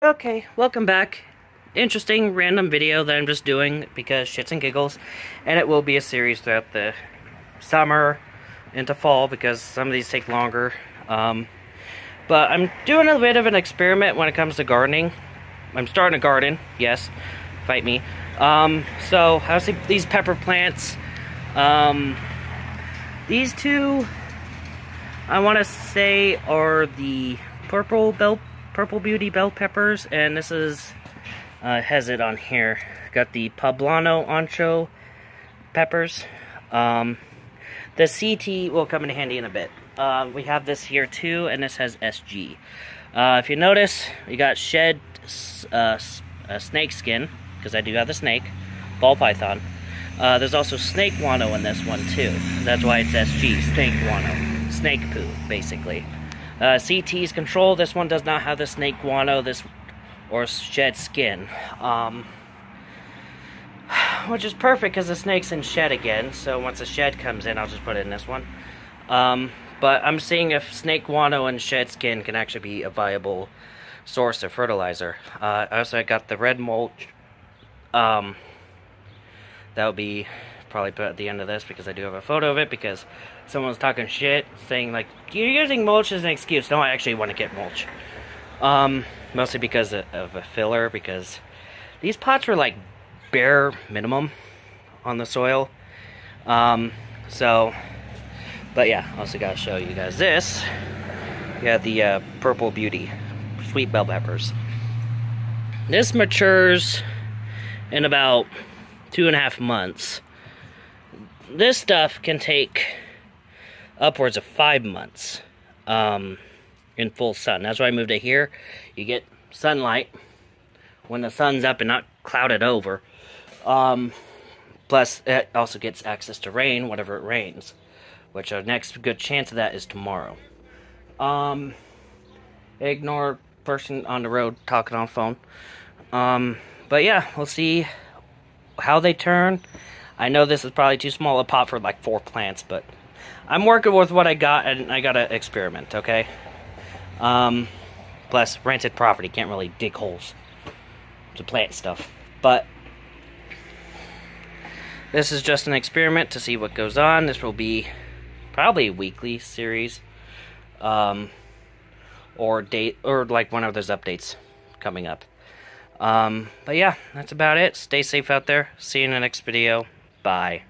Okay, welcome back. Interesting random video that I'm just doing because shits and giggles, and it will be a series throughout the summer into fall because some of these take longer. But I'm doing a bit of an experiment when it comes to gardening. I'm starting a garden, yes, fight me. So I see these pepper plants. These two, I want to say, are the Purple Beauty bell peppers, and this is has it on here. Got the poblano ancho peppers. The CT will come in handy in a bit. We have this here too, and this has SG. If you notice, we got shed snake skin, because I do have the snake, ball python. There's also snake guano in this one too. That's why it's SG, snake guano. Snake poo, basically. CT's control, this one does not have the snake guano, or shed skin. Which is perfect because the snake's in shed again, so once the shed comes in, I'll just put it in this one. But I'm seeing if snake guano and shed skin can actually be a viable source of fertilizer. I also got the red mulch. That'll be probably put at the end of this because I do have a photo of it, because someone was talking shit saying like, you're using mulch as an excuse. No, I actually want to get mulch. Mostly because of a filler, because these pots were like bare minimum on the soil. But yeah, also gotta show you guys this. We have the Purple Beauty sweet bell peppers. This matures in about 2.5 months. This stuff can take upwards of 5 months in full sun. That's why I moved it here. You get sunlight when the sun's up and not clouded over. Plus, it also gets access to rain whenever it rains, which our next good chance of that is tomorrow. Ignore person on the road talking on phone. But yeah, we'll see how they turn. I know this is probably too small a pot for like 4 plants, but I'm working with what I got, and I gotta experiment, okay? Plus, rented property, can't really dig holes to plant stuff. But this is just an experiment to see what goes on. This will be probably a weekly series, or like one of those updates coming up. But yeah, that's about it. Stay safe out there. See you in the next video. Bye.